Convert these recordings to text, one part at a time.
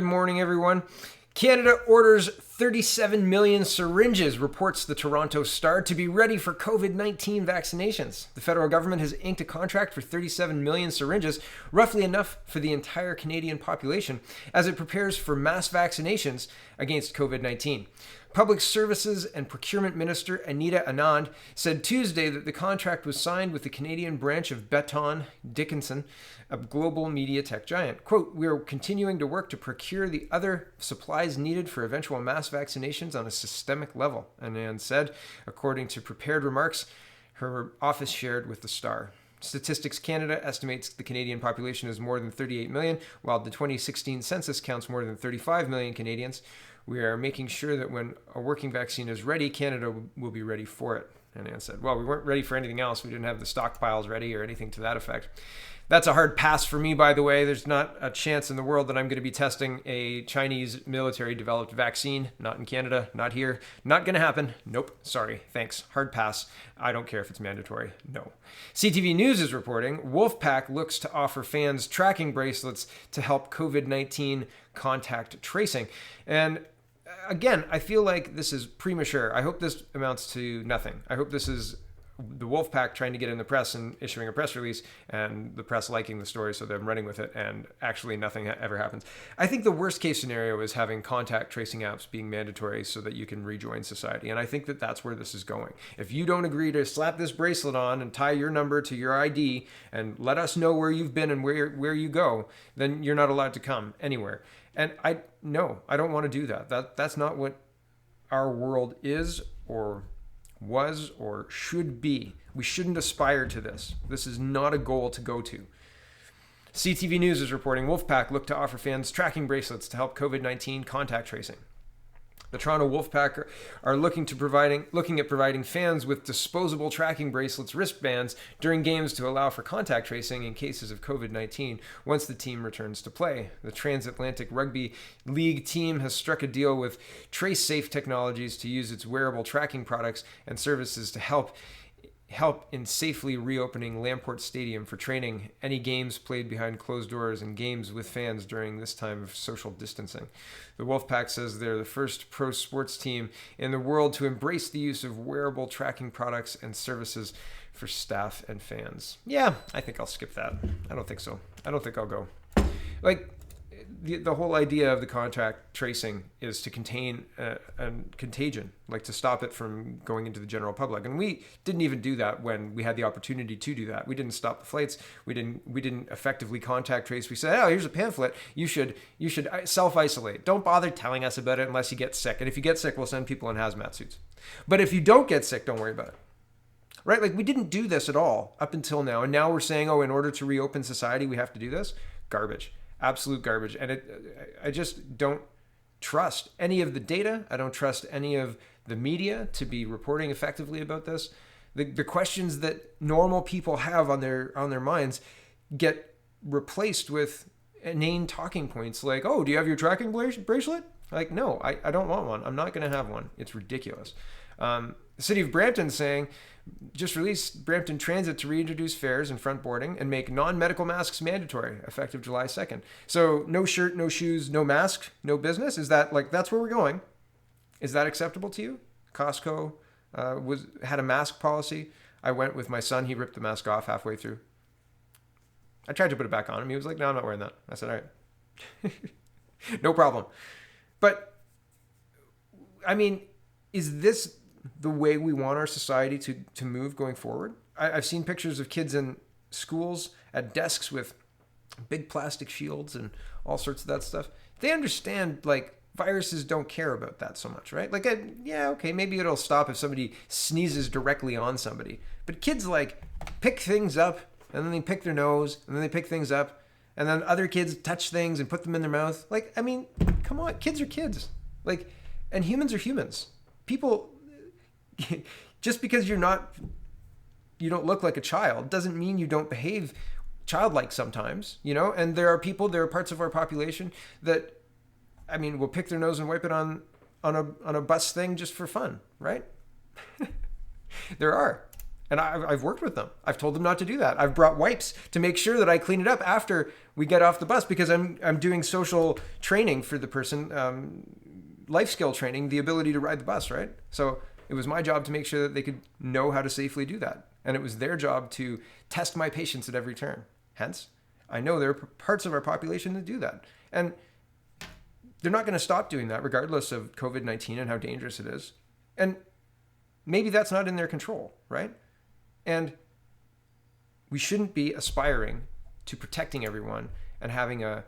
Good morning, everyone. Canada orders 37 million syringes, reports the Toronto Star, to be ready for COVID-19 vaccinations. The federal government has inked a contract for 37 million syringes, roughly enough for the entire Canadian population, as it prepares for mass vaccinations against COVID-19. Public Services and Procurement Minister Anita Anand said Tuesday that the contract was signed with the Canadian branch of Becton Dickinson, a global media tech giant. Quote, "We are continuing to work to procure the other supplies needed for eventual mass vaccinations on a systemic level," Anand said, according to prepared remarks her office shared with the Star. Statistics Canada estimates the Canadian population is more than 38 million, while the 2016 census counts more than 35 million Canadians. "We are making sure that when a working vaccine is ready, Canada will be ready for it," Anand said. Well, we weren't ready for anything else. We didn't have the stockpiles ready or anything to that effect. That's a hard pass for me, by the way. There's not a chance in the world that I'm going to be testing a Chinese military-developed vaccine. Not in Canada, not here. Not going to happen. Nope. Sorry. Thanks. Hard pass. I don't care if it's mandatory. No. CTV News is reporting Wolfpack looks to offer fans tracking bracelets to help COVID-19 contact tracing. And again, I feel like this is premature. I hope this amounts to nothing. I hope this is the Wolfpack trying to get in the press and issuing a press release, and the press liking the story, so they're running with it, and actually nothing ever happens. I think the worst case scenario is having contact tracing apps being mandatory so that you can rejoin society, and I think that that's where this is going. If you don't agree to slap this bracelet on and tie your number to your ID and let us know where you've been and where you go, then you're not allowed to come anywhere. And I don't want to do that. That's not what our world is or was or should be. We shouldn't aspire to this. This is not a goal to go to. CTV News is reporting Wolfpack look to offer fans tracking bracelets to help COVID-19 contact tracing. The Toronto Wolfpack are looking at providing fans with disposable tracking bracelets, wristbands, during games to allow for contact tracing in cases of COVID-19 once the team returns to play. The Transatlantic Rugby League team has struck a deal with TraceSafe Technologies to use its wearable tracking products and services to help in safely reopening Lamport Stadium for training, any games played behind closed doors, and games with fans during this time of social distancing. The Wolfpack says they're the first pro sports team in the world to embrace the use of wearable tracking products and services for staff and fans. Yeah, I think I'll skip that. I don't think so. I don't think I'll go. The whole idea of the contact tracing is to contain a contagion, like to stop it from going into the general public. And we didn't even do that when we had the opportunity to do that. We didn't stop the flights. We didn't effectively contact trace. We said, "Oh, here's a pamphlet. You should self-isolate. Don't bother telling us about it unless you get sick. And if you get sick, we'll send people in hazmat suits. But if you don't get sick, don't worry about it." Right? Like, we didn't do this at all up until now. And now we're saying, oh, in order to reopen society, we have to do this. Garbage. Absolute garbage. And I just don't trust any of the data. I don't trust any of the media to be reporting effectively about this. The questions that normal people have on their minds get replaced with inane talking points like, "Oh, do you have your tracking bracelet?" Like, no, I don't want one. I'm not going to have one. It's ridiculous. The city of Brampton saying, just released Brampton Transit to reintroduce fares and front boarding and make non-medical masks mandatory effective July 2nd. So no shirt, no shoes, no mask, no business. Is that that's where we're going? Is that acceptable to you? Costco had a mask policy. I went with my son. He ripped the mask off halfway through. I tried to put it back on him. He was like, "No, I'm not wearing that." I said, "All right." No problem. But I mean, is this the way we want our society to move going forward? I've seen pictures of kids in schools at desks with big plastic shields and all sorts of that stuff. They understand, viruses don't care about that so much, right? Okay, maybe it'll stop if somebody sneezes directly on somebody. But kids, pick things up, and then they pick their nose, and then they pick things up, and then other kids touch things and put them in their mouth. Come on, kids are kids. And humans are humans. People... Just because you don't look like a child doesn't mean you don't behave childlike sometimes, and there are parts of our population that, will pick their nose and wipe it on a bus thing just for fun, right? There are. And I've worked with them. I've told them not to do that. I've brought wipes to make sure that I clean it up after we get off the bus, because I'm doing social training for the person, life skill training, the ability to ride the bus, right? So it was my job to make sure that they could know how to safely do that. And it was their job to test my patience at every turn. Hence, I know there are parts of our population that do that. And they're not going to stop doing that regardless of COVID-19 and how dangerous it is. And maybe that's not in their control, right? And we shouldn't be aspiring to protecting everyone and having a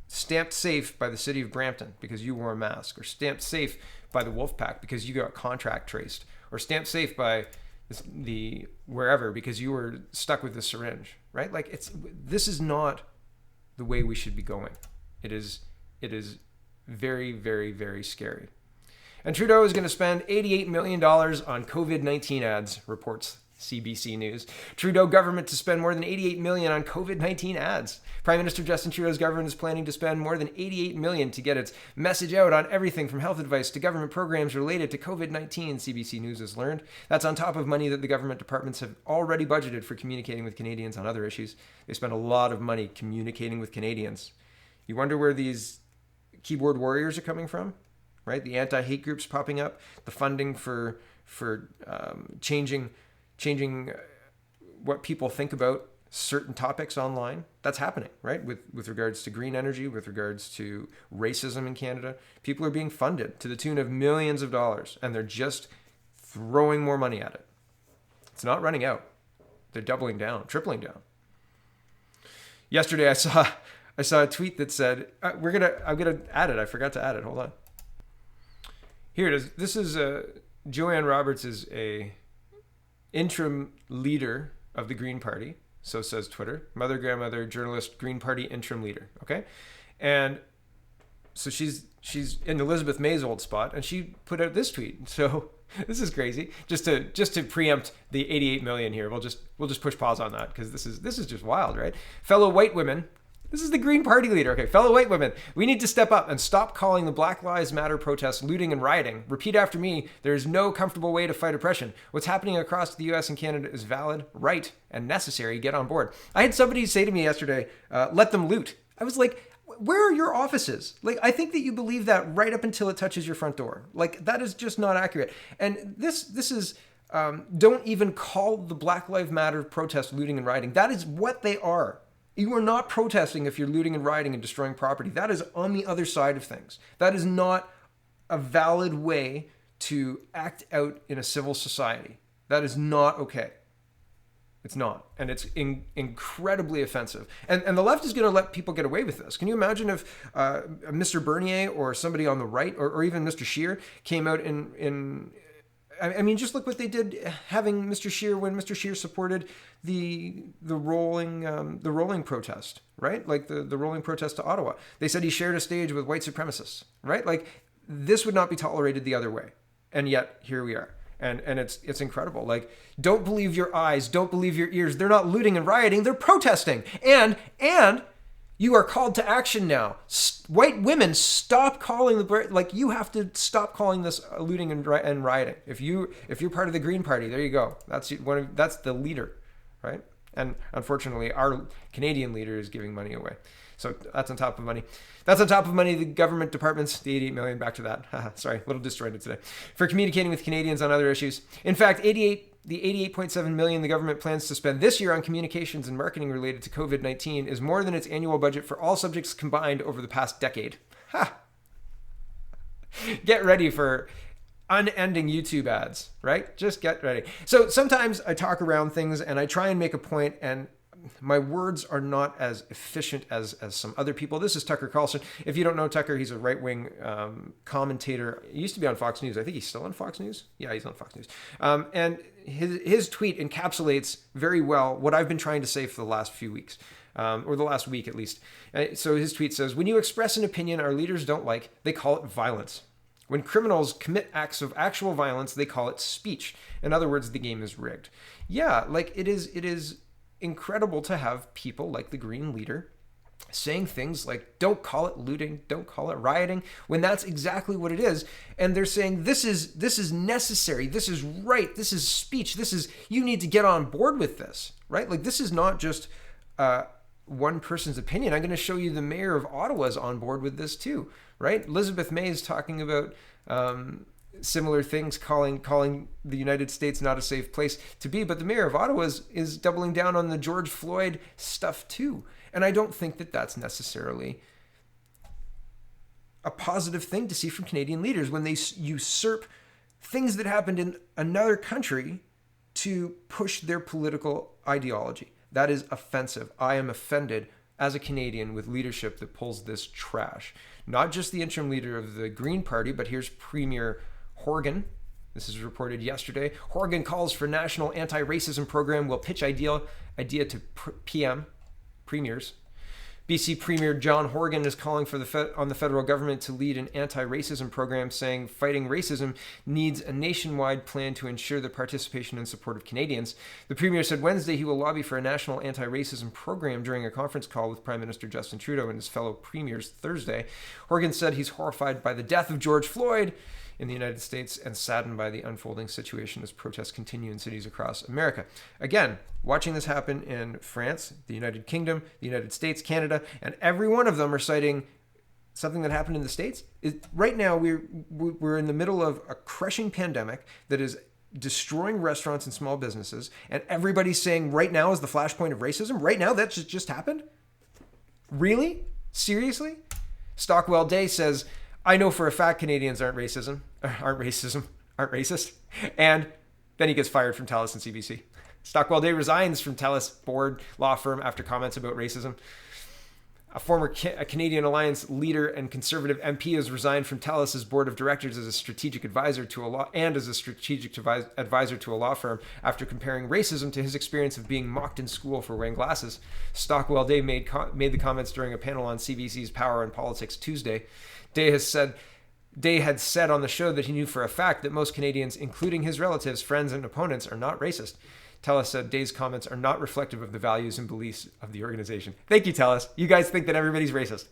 stamped safe by the city of Brampton because you wore a mask, or stamped safe by the Wolfpack because you got contract traced, or stamped safe by the wherever because you were stuck with the syringe, right? Like this is not the way we should be going. It is very, very, very scary. And Trudeau is going to spend $88 million on COVID-19 ads, reports CBC News. Trudeau government to spend more than $88 million on COVID-19 ads. Prime Minister Justin Trudeau's government is planning to spend more than $88 million to get its message out on everything from health advice to government programs related to COVID-19, CBC News has learned. That's on top of money that the government departments have already budgeted for communicating with Canadians on other issues. They spend a lot of money communicating with Canadians. You wonder where these keyboard warriors are coming from, right? The anti-hate groups popping up, the funding for changing what people think about certain topics online. That's happening, right? With regards to green energy, with regards to racism in Canada. People are being funded to the tune of millions of dollars, and they're just throwing more money at it. It's not running out. They're doubling down, tripling down. Yesterday, I saw a tweet that said, I'm gonna add it. I forgot to add it. Hold on. Here it is. This is Joanne Roberts is a interim leader of the Green Party, so says Twitter. Mother, grandmother, journalist, Green Party interim leader. Okay, and so she's in Elizabeth May's old spot, and she put out this tweet. So this is crazy. Just to preempt the 88 million here, we'll just push pause on that because this is just wild, right? Fellow white women. This is the Green Party leader. Okay, fellow white women, we need to step up and stop calling the Black Lives Matter protests looting and rioting. Repeat after me, there is no comfortable way to fight oppression. What's happening across the US and Canada is valid, right, and necessary. Get on board. I had somebody say to me yesterday, let them loot. I was like, where are your offices? Like, I think that you believe that right up until it touches your front door. Like, that is just not accurate. And this is, don't even call the Black Lives Matter protest looting and rioting. That is what they are. You are not protesting if you're looting and rioting and destroying property. That is on the other side of things. That is not a valid way to act out in a civil society. That is not okay. It's not. And it's incredibly offensive. And the left is going to let people get away with this. Can you imagine if Mr. Bernier or somebody on the right or even Mr. Scheer came out I mean, just look what they did having Mr. Scheer when Mr. Scheer supported the rolling protest, right? Like the rolling protest to Ottawa. They said he shared a stage with white supremacists, right? Like this would not be tolerated the other way. And yet here we are. And it's incredible. Like, don't believe your eyes, don't believe your ears. They're not looting and rioting, they're protesting. And you are called to action now. White women, stop calling you have to stop calling this looting and rioting. If you're part of the Green Party, there you go. That's the leader, right? And unfortunately, our Canadian leader is giving money away. So that's on top of money. That's on top of money. The government departments, the 88 million, back to that. Sorry, a little disjointed today. For communicating with Canadians on other issues. In fact, the 88.7 million the government plans to spend this year on communications and marketing related to COVID-19 is more than its annual budget for all subjects combined over the past decade. Get ready for unending YouTube ads, right? Just get ready. So sometimes I talk around things and I try and make a point, and my words are not as efficient as some other people. This is Tucker Carlson. If you don't know Tucker, he's a right-wing commentator. He used to be on Fox News. I think he's still on Fox News. Yeah, he's on Fox News. And his tweet encapsulates very well what I've been trying to say for the last few weeks, or the last week at least. So his tweet says, when you express an opinion our leaders don't like, they call it violence. When criminals commit acts of actual violence, they call it speech. In other words, the game is rigged. Yeah, like it is incredible to have people like the Green leader saying things like, don't call it looting, don't call it rioting, when that's exactly what it is. And they're saying this is necessary, this is right, this is speech, you need to get on board with this, right? Like, this is not just one person's opinion. I'm going to show you the mayor of Ottawa is on board with this too, right? Elizabeth May is talking about similar things, calling the United States not a safe place to be, but the mayor of Ottawa is doubling down on the George Floyd stuff too. And I don't think that that's necessarily a positive thing to see from Canadian leaders when they usurp things that happened in another country to push their political ideology. That is offensive. I am offended as a Canadian with leadership that pulls this trash. Not just the interim leader of the Green Party, but here's Premier Horgan. This is reported yesterday. Horgan calls for national anti-racism program, will pitch idea to premiers. BC Premier John Horgan is calling for on the federal government to lead an anti-racism program, saying fighting racism needs a nationwide plan to ensure the participation and support of Canadians. The Premier said Wednesday he will lobby for a national anti-racism program during a conference call with Prime Minister Justin Trudeau and his fellow premiers Thursday. Horgan said he's horrified by the death of George Floyd in the United States and saddened by the unfolding situation as protests continue in cities across America. Again, watching this happen in France, the United Kingdom, the United States, Canada, and every one of them are citing something that happened in the States. Right now, we're in the middle of a crushing pandemic that is destroying restaurants and small businesses, and everybody's saying right now is the flashpoint of racism. Right now, that just happened? Really? Seriously? Stockwell Day says, I know for a fact Canadians aren't racist. And then he gets fired from TELUS and CBC. Stockwell Day resigns from TELUS board law firm after comments about racism. A former Canadian Alliance leader and Conservative MP has resigned from TELUS's board of directors as a strategic advisor to a law firm after comparing racism to his experience of being mocked in school for wearing glasses. Stockwell Day made the comments during a panel on CBC's Power and Politics Tuesday. Day had said on the show that he knew for a fact that most Canadians, including his relatives, friends, and opponents, are not racist. TELUS said Day's comments are not reflective of the values and beliefs of the organization. Thank you, TELUS. You guys think that everybody's racist.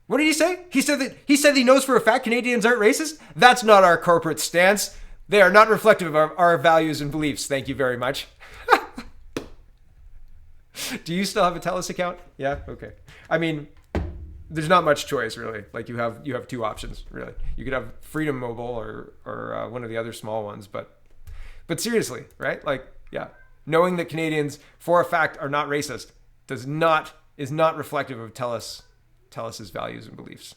What did he say? He said he knows for a fact Canadians aren't racist? That's not our corporate stance. They are not reflective of our values and beliefs. Thank you very much. Do you still have a TELUS account? Yeah? Okay. I mean, there's not much choice, really. Like, you have two options, really. You could have Freedom Mobile or one of the other small ones, but seriously, right? Like, yeah, knowing that Canadians for a fact are not racist is not reflective of TELUS's values and beliefs.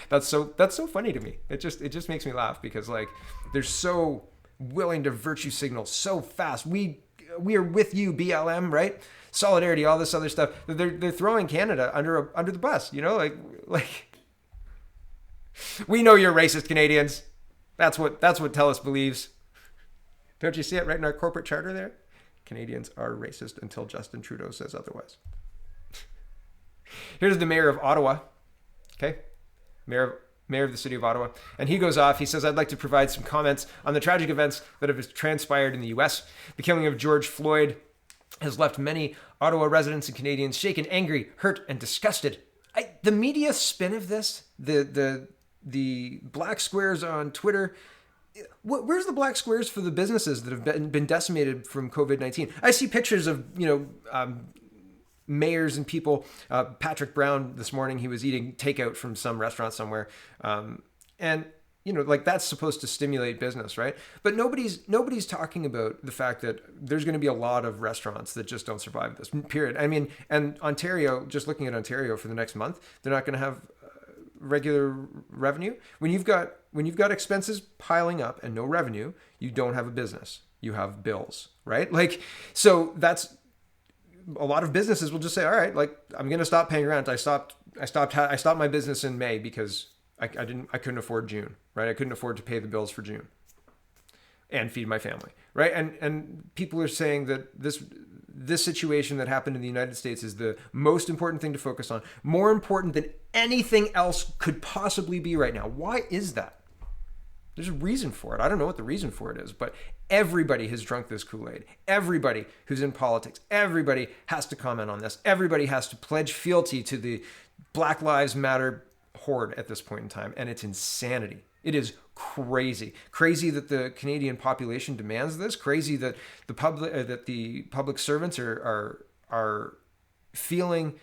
That's so funny to me. It just makes me laugh because, like, they're so willing to virtue signal so fast. We are with you, BLM, right? Solidarity, all this other stuff. They're throwing Canada under the bus, you know, like we know you're racist, Canadians. That's what TELUS believes. Don't you see it right in our corporate charter there? Canadians are racist until Justin Trudeau says otherwise. Here's the mayor of Ottawa. Okay, mayor of the city of Ottawa, and he goes off. He says, "I'd like to provide some comments on the tragic events that have transpired in the U.S. The killing of George Floyd has left many Ottawa residents and Canadians shaken, angry, hurt, and disgusted." The media spin of this, the black squares on Twitter, where's the black squares for the businesses that have been decimated from COVID-19? I see pictures of, mayors and people. Patrick Brown this morning, he was eating takeout from some restaurant somewhere. And that's supposed to stimulate business, right? But nobody's talking about the fact that there's going to be a lot of restaurants that just don't survive this, period. I mean, and Ontario, just looking at Ontario for the next month, they're not going to have regular revenue. When you've got expenses piling up and no revenue, you don't have a business. You have bills, right? Like, so that's a lot of businesses will just say, all right, like, I'm going to stop paying rent. I stopped my business in May because I couldn't afford June, right? I couldn't afford to pay the bills for June and feed my family, right? And people are saying that this situation that happened in the United States is the most important thing to focus on, more important than anything else could possibly be right now. Why is that? There's a reason for it. I don't know what the reason for it is, but everybody has drunk this Kool-Aid. Everybody who's in politics, everybody has to comment on this. Everybody has to pledge fealty to the Black Lives Matter horde at this point in time, and it's insanity. It is crazy. Crazy that the Canadian population demands this. Crazy that the public servants are feeling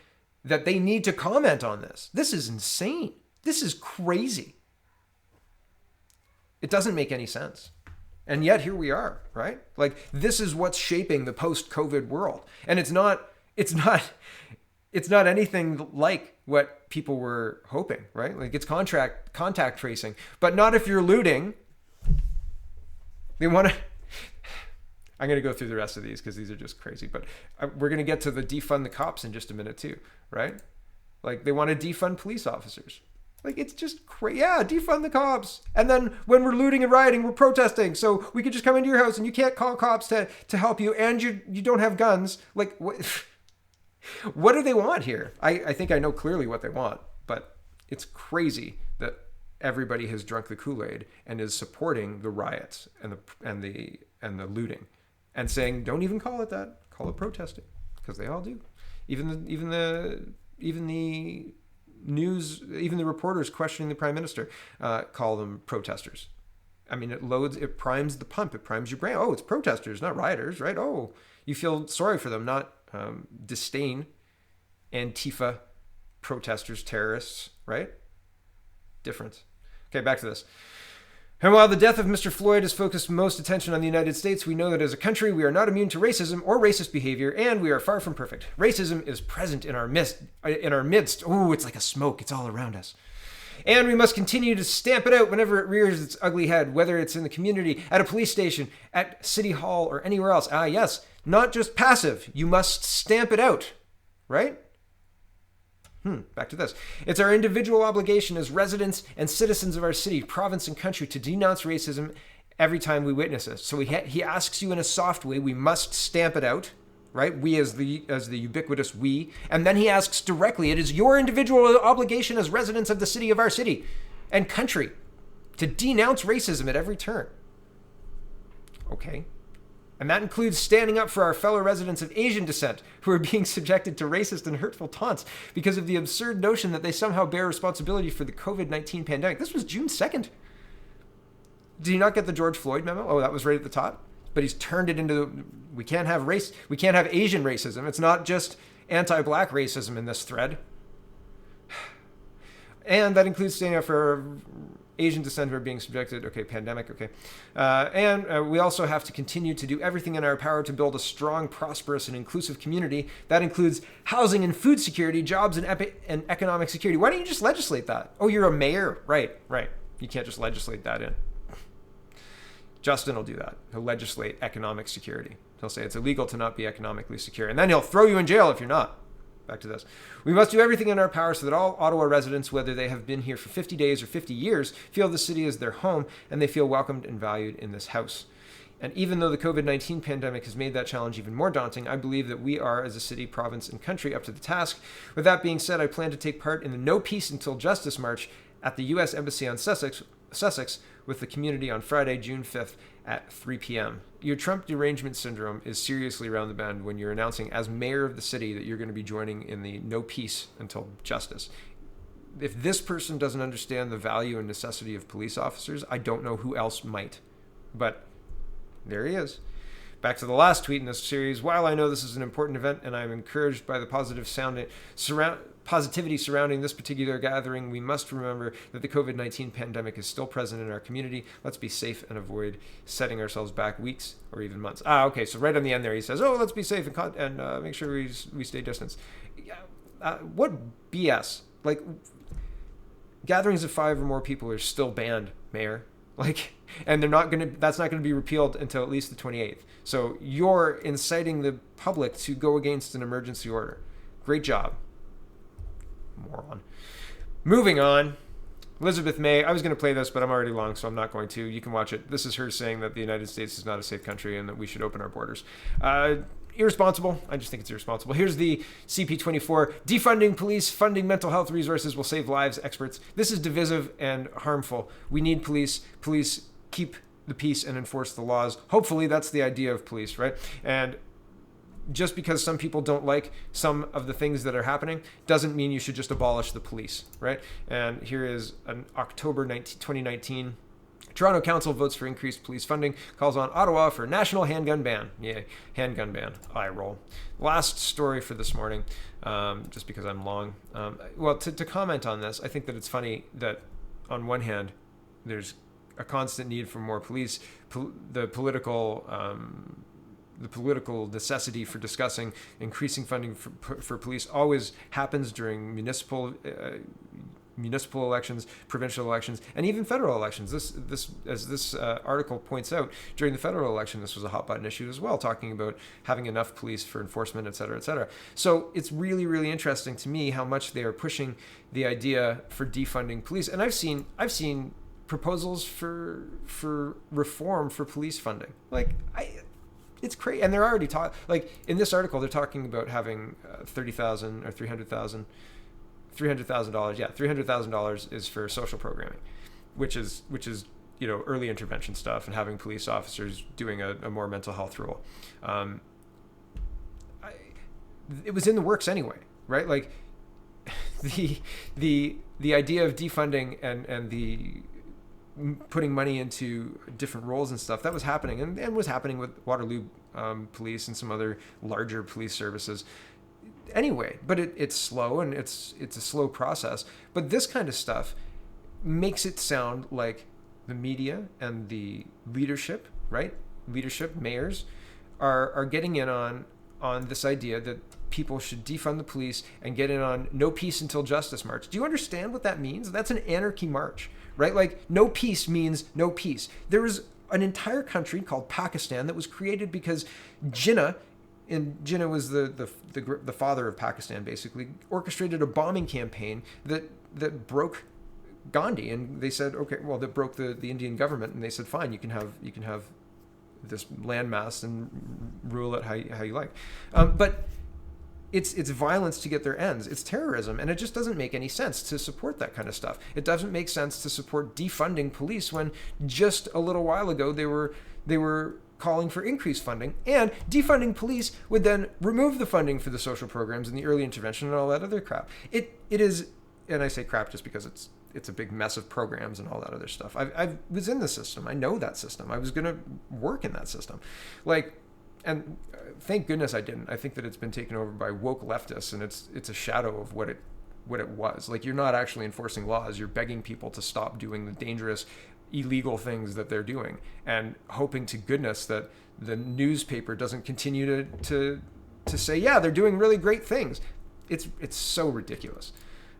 that they need to comment on this. This is insane. This is crazy. It doesn't make any sense. And yet here we are, right? Like, this is what's shaping the post-COVID world. And it's not anything like what people were hoping, right? Like, it's contact tracing, but not if you're looting. They want to, I'm going to go through the rest of these because these are just crazy, but we're going to get to the defund the cops in just a minute too, right? Like, they want to defund police officers. Like, it's just crazy. Yeah, defund the cops. And then when we're looting and rioting, we're protesting. So we could just come into your house and you can't call cops to help you, and you don't have guns. Like, what do they want here? I think I know clearly what they want, but it's crazy that everybody has drunk the Kool-Aid and is supporting the riots and the looting and saying, don't even call it that. Call it protesting, because they all do. Even the news, even the reporters questioning the prime minister call them protesters. I mean, it primes the pump, it primes your brain. Oh, it's protesters, not rioters, right? Oh, you feel sorry for them, not disdain Antifa protesters, terrorists, right? Difference. Okay, back to this. And while the death of Mr. Floyd has focused most attention on the United States, we know that as a country, we are not immune to racism or racist behavior, and we are far from perfect. Racism is present in our midst. Ooh, it's like a smoke. It's all around us. And we must continue to stamp it out whenever it rears its ugly head, whether it's in the community, at a police station, at City Hall, or anywhere else. Ah, yes, not just passive. You must stamp it out, right? Back to this. It's our individual obligation as residents and citizens of our city, province, and country to denounce racism every time we witness it. So he asks you in a soft way, we must stamp it out, right? We as the ubiquitous we. And then he asks directly, it is your individual obligation as residents of the city of our city and country to denounce racism at every turn. Okay. And that includes standing up for our fellow residents of Asian descent who are being subjected to racist and hurtful taunts because of the absurd notion that they somehow bear responsibility for the COVID-19 pandemic. This was June 2nd. Did you not get the George Floyd memo? Oh, that was right at the top. But he's turned it into, we can't have Asian racism. It's not just anti-black racism in this thread. And that includes standing up for Asian descent who are being subjected, pandemic, and we also have to continue to do everything in our power to build a strong, prosperous, and inclusive community. That includes housing and food security, jobs and economic security. Why don't you just legislate that? Oh, you're a mayor? Right. You can't just legislate that in. Justin will do that. He'll legislate economic security. He'll say it's illegal to not be economically secure, and then he'll throw you in jail if you're not. Back to this. We must do everything in our power so that all Ottawa residents, whether they have been here for 50 days or 50 years, feel the city is their home and they feel welcomed and valued in this house. And even though the COVID-19 pandemic has made that challenge even more daunting, I believe that we are, as a city, province, and country, up to the task. With that being said, I plan to take part in the No Peace Until Justice March at the U.S. Embassy on Sussex with the community on Friday, June 5th at 3 p.m. Your Trump derangement syndrome is seriously around the bend when you're announcing as mayor of the city that you're going to be joining in the No Peace Until Justice. If this person doesn't understand the value and necessity of police officers, I don't know who else might. But there he is. Back to the last tweet in this series. While I know this is an important event and I'm encouraged by the positivity surrounding this particular gathering, we must remember that the COVID-19 pandemic is still present in our community. Let's be safe and avoid setting ourselves back weeks or even months. Okay, so right on the end there he says, let's be safe and make sure we stay distance. What BS? Like, gatherings of 5 or more people are still banned, Mayor. And that's not gonna be repealed until at least the 28th. So you're inciting the public to go against an emergency order. Great job. Moron. Moving on. Elizabeth May. I was going to play this, but I'm already long, so I'm not going to. You can watch it. This is her saying that the United States is not a safe country and that we should open our borders. Irresponsible. I just think it's irresponsible. Here's the CP24. Defunding police, funding mental health resources will save lives, experts. This is divisive and harmful. We need police. Police keep the peace and enforce the laws. Hopefully that's the idea of police, right? And just because some people don't like some of the things that are happening doesn't mean you should just abolish the police, right? And here is an October 2019. Toronto Council votes for increased police funding, calls on Ottawa for national handgun ban. Yeah, handgun ban. Eye roll. Last story for this morning, just because I'm long. To comment on this, I think that it's funny that on one hand, there's a constant need for more police. The political necessity for discussing increasing funding for police always happens during municipal elections, provincial elections, and even federal elections. This article points out, during the federal election, this was a hot button issue as well, talking about having enough police for enforcement, et cetera, et cetera. So it's really, really interesting to me how much they are pushing the idea for defunding police. And I've seen proposals for reform for police funding. It's crazy. And they're already in this article, they're talking about having $30,000 or $300,000. $300,000. Yeah, $300,000 is for social programming, which is early intervention stuff and having police officers doing a more mental health role. It was in the works anyway, right? Like the idea of defunding and the putting money into different roles and stuff, that was happening and was happening with Waterloo Police and some other larger police services anyway. But it's slow and it's a slow process. But this kind of stuff makes it sound like the media and the leadership, right? Leadership, mayors, are getting in on this idea that people should defund the police and get in on no peace until justice march. Do you understand what that means? That's an anarchy march, right? Like, no peace means no peace. There is an entire country called Pakistan that was created because Jinnah was the father of Pakistan, basically, orchestrated a bombing campaign that broke Gandhi. And they said, okay, well, that broke the Indian government. And they said, fine, you can have this landmass and rule it how you like. But it's violence to get their ends. It's terrorism. And it just doesn't make any sense to support that kind of stuff. It doesn't make sense to support defunding police when just a little while ago they were calling for increased funding, and defunding police would then remove the funding for the social programs and the early intervention and all that other crap. It is, and I say crap just because it's a big mess of programs and all that other stuff. I was in the system. I know that system. I was going to work in that system. And thank goodness I didn't. I think that it's been taken over by woke leftists, and it's a shadow of what it was. Like, you're not actually enforcing laws. You're begging people to stop doing the dangerous, illegal things that they're doing, and hoping to goodness that the newspaper doesn't continue to say, yeah, they're doing really great things. It's so ridiculous.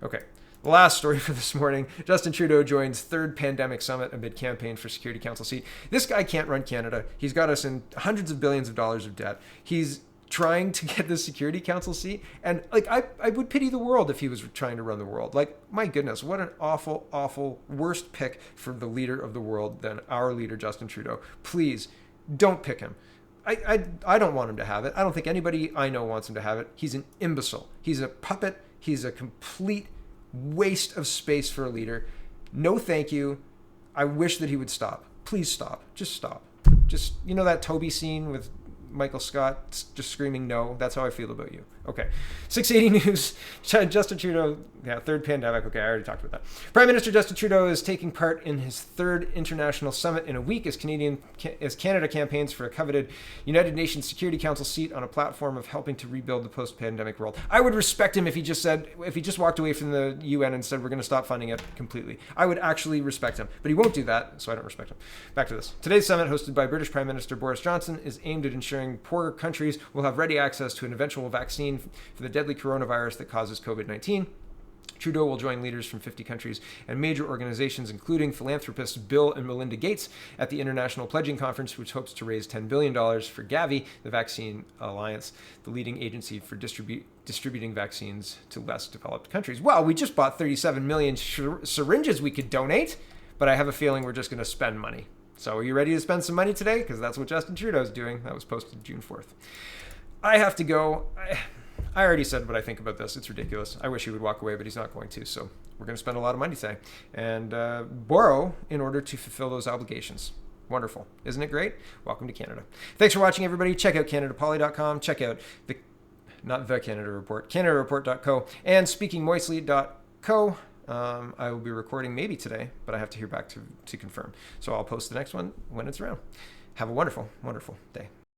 Okay. The last story for this morning, Justin Trudeau joins third pandemic summit amid campaign for Security Council seat. This guy can't run Canada. He's got us in hundreds of billions of dollars of debt. He's trying to get the Security Council seat. And I would pity the world if he was trying to run the world. My goodness, what an awful, awful, worst pick for the leader of the world than our leader, Justin Trudeau. Please don't pick him. I don't want him to have it. I don't think anybody I know wants him to have it. He's an imbecile. He's a puppet. He's a complete waste of space for a leader. No, thank you. I wish that he would stop. Please stop. Just stop. Just, that Toby scene with Michael Scott just screaming no. That's how I feel about you. Okay. 680 News. Justin Trudeau, third pandemic. Okay, I already talked about that. Prime Minister Justin Trudeau is taking part in his third international summit in a week as Canada campaigns for a coveted United Nations Security Council seat on a platform of helping to rebuild the post-pandemic world. I would respect him if he just walked away from the UN and said we're going to stop funding it completely. I would actually respect him, but he won't do that, so I don't respect him. Back to this. Today's summit, hosted by British Prime Minister Boris Johnson, is aimed at ensuring poorer countries will have ready access to an eventual vaccine for the deadly coronavirus that causes COVID-19. Trudeau will join leaders from 50 countries and major organizations, including philanthropists Bill and Melinda Gates, at the International Pledging Conference, which hopes to raise $10 billion for Gavi, the Vaccine Alliance, the leading agency for distributing vaccines to less developed countries. Well, we just bought 37 million syringes we could donate, but I have a feeling we're just going to spend money. So are you ready to spend some money today? Because that's what Justin Trudeau's doing. That was posted June 4th. I have to go. I already said what I think about this. It's ridiculous. I wish he would walk away, but he's not going to. So we're going to spend a lot of money today and borrow in order to fulfill those obligations. Wonderful. Isn't it great? Welcome to Canada. Thanks for watching, everybody. Check out CanadaPoly.com. Check out not the Canada Report, CanadaReport.co, and SpeakingMoistly.co. I will be recording maybe today, but I have to hear back to confirm. So I'll post the next one when it's around. Have a wonderful, wonderful day.